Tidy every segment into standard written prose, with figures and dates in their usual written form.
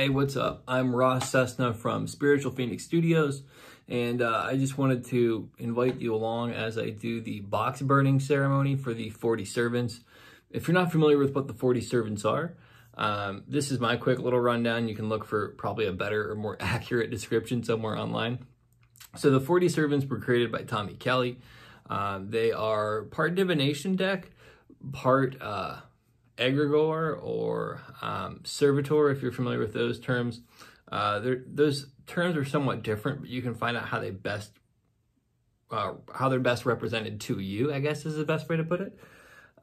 Hey, what's up? I'm Ross Cessna from Spiritual Phoenix Studios, and I just wanted to invite you along as I do the box burning ceremony for the 40 servants. If you're not familiar with what the 40 servants are, this is my quick little rundown. You can look for probably a better or more accurate description somewhere online. So the 40 servants were created by Tommy Kelly. They are part divination deck, part Egregor or servitor, if you're familiar with those terms. Those terms are somewhat different, but you can find out how they're best represented to you, I guess is the best way to put it.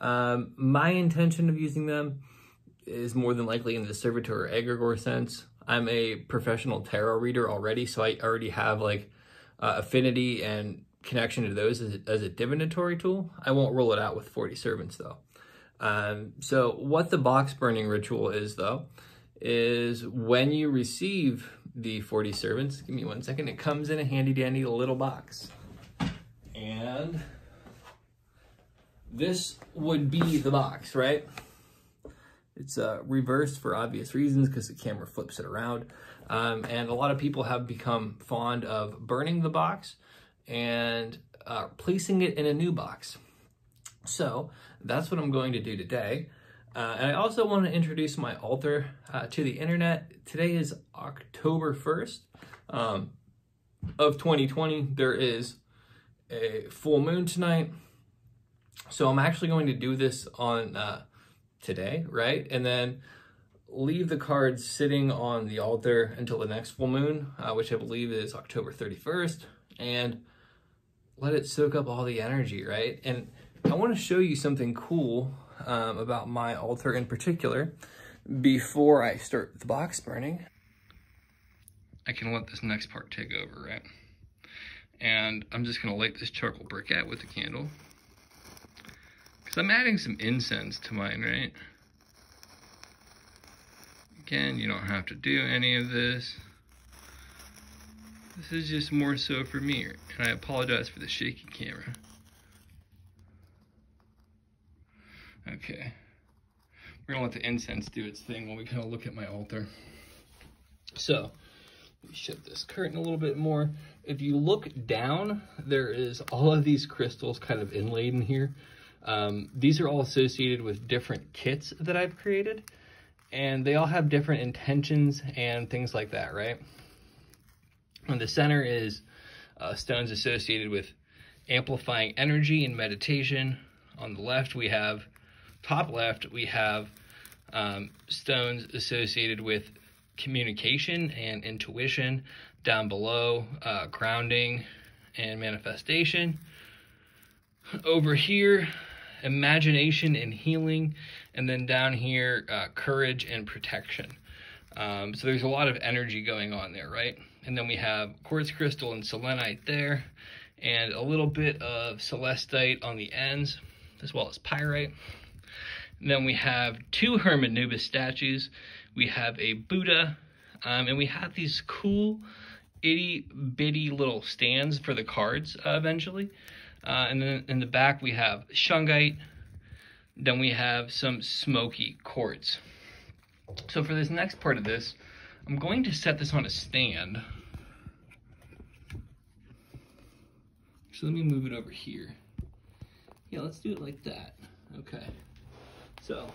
My intention of using them is more than likely in the servitor or Egregor sense. I'm a professional tarot reader already, so I already have like affinity and connection to those as a divinatory tool. I won't roll it out with 40 servants though. So what the box burning ritual is though, is when you receive the 40 servants, give me one second, it comes in a handy dandy little box. And this would be the box, right? It's reversed for obvious reasons because the camera flips it around. And a lot of people have become fond of burning the box and placing it in a new box. So that's what I'm going to do today. And I also want to introduce my altar to the internet. Today is October 1st of 2020. There is a full moon tonight. So I'm actually going to do this on today, right? And then leave the cards sitting on the altar until the next full moon, which I believe is October 31st. And let it soak up all the energy, right? And I want to show you something cool about my altar in particular before I start the box burning. I can let this next part take over, right? And I'm just going to light this charcoal briquette with the candle, because I'm adding some incense to mine, right? Again, you don't have to do any of this. This is just more so for me, and I apologize for the shaky camera. Okay, we're gonna let the incense do its thing while we kind of look at my altar. So, let me shut this curtain a little bit more. If you look down, there is all of these crystals kind of inlaid in here. These are all associated with different kits that I've created, and they all have different intentions and things like that, right? On the center is stones associated with amplifying energy and meditation. On the left, we have top left, we have stones associated with communication and intuition. Down below, grounding and manifestation. Over here, imagination and healing. And then down here, courage and protection. So there's a lot of energy going on there, right? And then we have quartz crystal and selenite there, and a little bit of celestite on the ends, as well as pyrite. And then we have two Herman Nubis statues. We have a Buddha, and we have these cool itty bitty little stands for the cards eventually. And then in the back we have shungite. Then we have some smoky quartz. So for this next part of this, I'm going to set this on a stand. So let me move it over here. Yeah, let's do it like that. Okay. So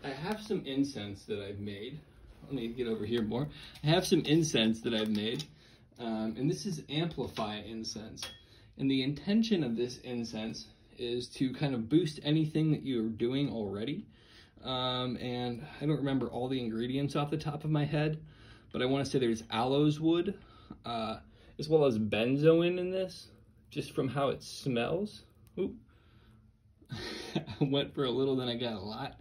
I have some incense that I've made. Let me get over here more. I have some incense that I've made, and this is amplify incense. And the intention of this incense is to kind of boost anything that you're doing already. And I don't remember all the ingredients off the top of my head, but I want to say there's aloes wood, as well as benzoin in this, just from how it smells. Oop. I went for a little, then I got a lot.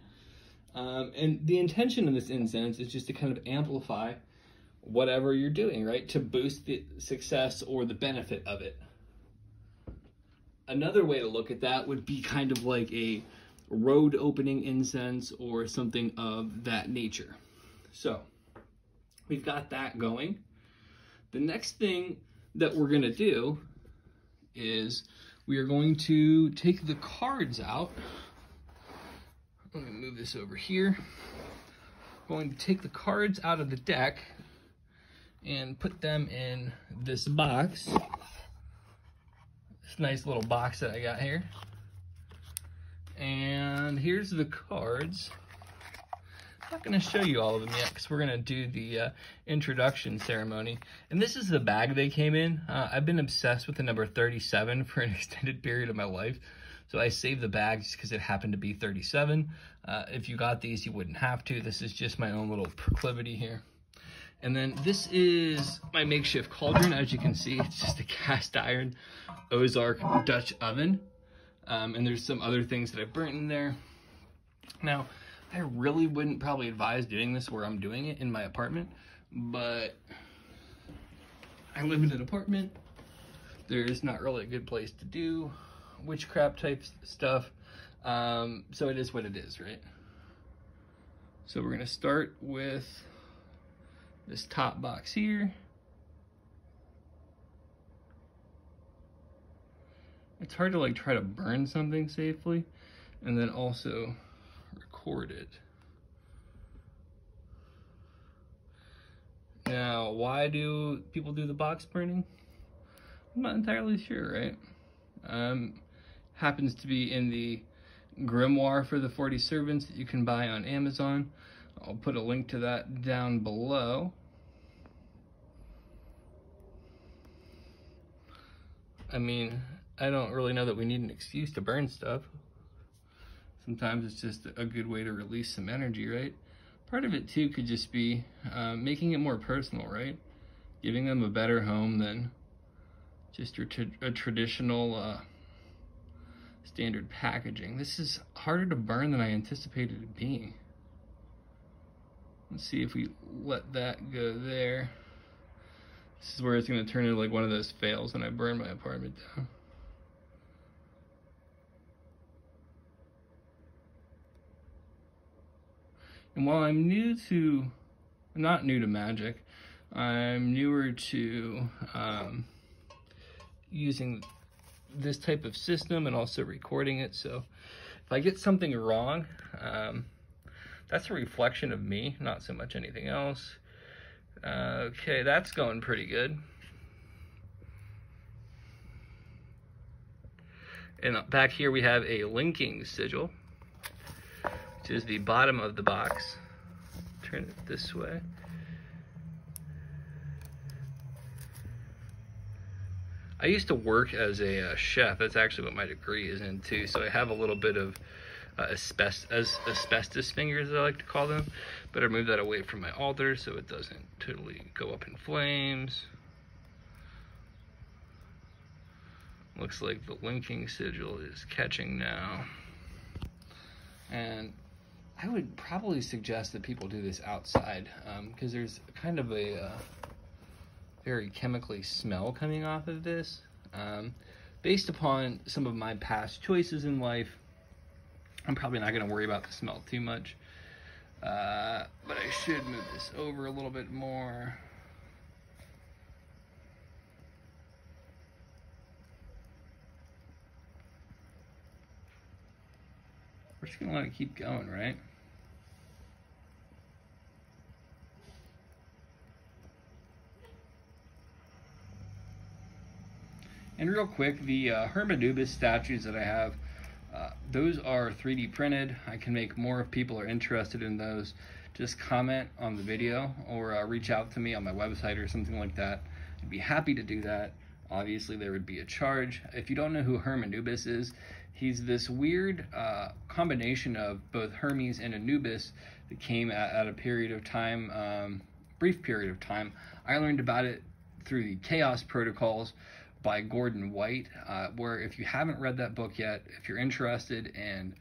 And the intention of this incense is just to kind of amplify whatever you're doing, right? To boost the success or the benefit of it. Another way to look at that would be kind of like a road opening incense or something of that nature. So we've got that going. The next thing that we're going to do is we are going to take the cards out. Let me move this over here. going to take the cards out of the deck and put them in this box. This nice little box that I got here. And here's the cards. I'm not going to show you all of them yet because we're going to do the introduction ceremony. And this is the bag they came in. I've been obsessed with the number 37 for an extended period of my life. So I saved the bag just because it happened to be 37. If you got these, you wouldn't have to. This is just my own little proclivity here. And then this is my makeshift cauldron. As you can see, it's just a cast iron Ozark Dutch oven. And there's some other things that I've burnt in there. Now, I really wouldn't probably advise doing this where I'm doing it in my apartment, but I live in an apartment. There's not really a good place to do witchcraft type stuff. So it is what it is, right? So we're gonna start with this top box here. It's hard to like try to burn something safely and then also record it. Now, why do people do the box burning? I'm not entirely sure, right? Happens to be in the grimoire for the 40 servants that you can buy on Amazon. I'll put a link to that down below. I mean, I don't really know that we need an excuse to burn stuff. Sometimes it's just a good way to release some energy, right? Part of it too could just be making it more personal, right? Giving them a better home than just your a traditional standard packaging. This is harder to burn than I anticipated it being. Let's see if we let that go there. This is where it's going to turn into like one of those fails when I burn my apartment down. And while I'm not new to magic, I'm newer to using this type of system and also recording it. So if I get something wrong, that's a reflection of me, not so much anything else. Okay, that's going pretty good. And back here we have a linking sigil, which is the bottom of the box. Turn it this way. I used to work as a chef. That's actually what my degree is in too. So I have a little bit of asbestos fingers, as I like to call them. Better move that away from my altar so it doesn't totally go up in flames. Looks like the linking sigil is catching now. And I would probably suggest that people do this outside because there's kind of a very chemically smell coming off of this. Based upon some of my past choices in life, I'm probably not going to worry about the smell too much. But I should move this over a little bit more. We're just going to let it keep going, right? And real quick, the Hermanubis statues that I have, those are 3D printed. I can make more if people are interested in those. Just comment on the video or reach out to me on my website or something like that. I'd be happy to do that. Obviously, there would be a charge. If you don't know who Hermanubis is, he's this weird combination of both Hermes and Anubis that came at a period of time, brief period of time. I learned about it through the Chaos Protocols by Gordon White, where if you haven't read that book yet, if you're interested in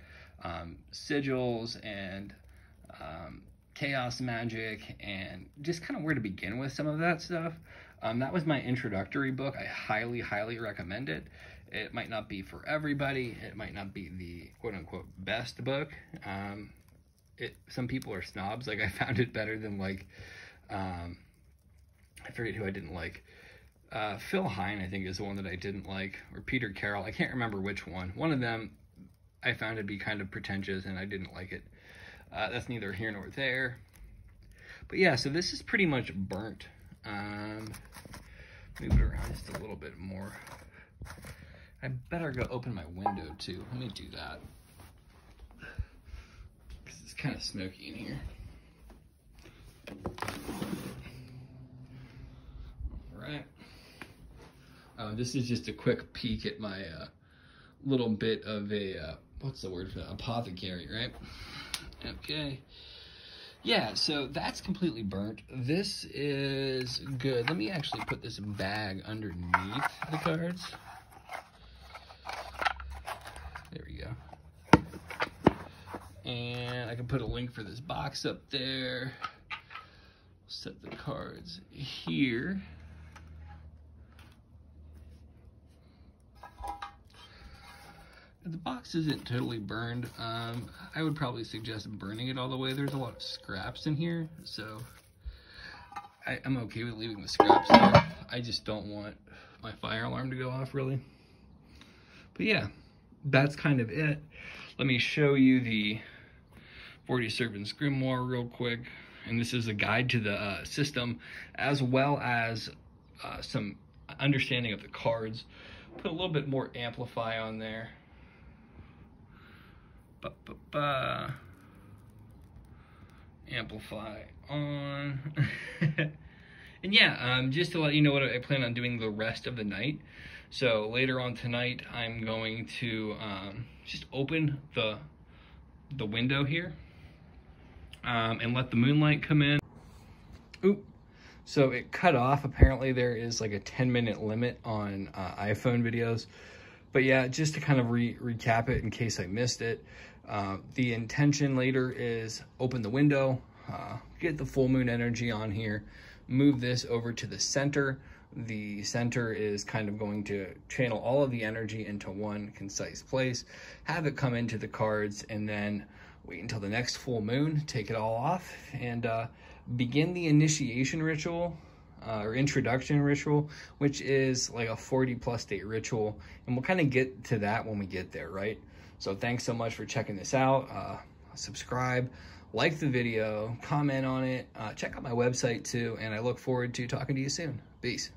sigils and chaos magic and just kind of where to begin with some of that stuff, that was my introductory book. I highly, highly recommend it. It might not be for everybody. It might not be the quote-unquote best book. Some people are snobs. Like, I found it better than, like, I forget who I didn't like. Phil Hine, I think, is the one that I didn't like, or Peter Carroll. I can't remember which one. One of them I found to be kind of pretentious, and I didn't like it. That's neither here nor there. But yeah, so this is pretty much burnt. Move it around just a little bit more. I better go open my window too. Let me do that. Because it's kind of smoky in here. All right. This is just a quick peek at my little bit of a, what's the word for that? Apothecary, right? Okay. Yeah, so that's completely burnt. This is good. Let me actually put this bag underneath the cards. There we go. And I can put a link for this box up there. Set the cards here. The box isn't totally burned. I would probably suggest burning it all the way. There's a lot of scraps in here, so I'm okay with leaving the scraps there. I just don't want my fire alarm to go off, really. But yeah, that's kind of it. Let me show you the 40 Servants Grimoire real quick. And this is a guide to the system, as well as some understanding of the cards. Put a little bit more amplify on there. Amplify on. And yeah, just to let you know what I plan on doing the rest of the night. So later on tonight, I'm going to just open the window here and let the moonlight come in. Oop. So it cut off. Apparently there is like a 10-minute limit on iPhone videos. But yeah, just to kind of recap it in case I missed it. The intention later is open the window, get the full moon energy on here, move this over to the center. The center is kind of going to channel all of the energy into one concise place, have it come into the cards, and then wait until the next full moon, take it all off, and begin the initiation ritual, or introduction ritual, which is like a 40+ day ritual. And we'll kind of get to that when we get there, right? So thanks so much for checking this out. Subscribe, like the video, comment on it, check out my website too, and I look forward to talking to you soon. Peace.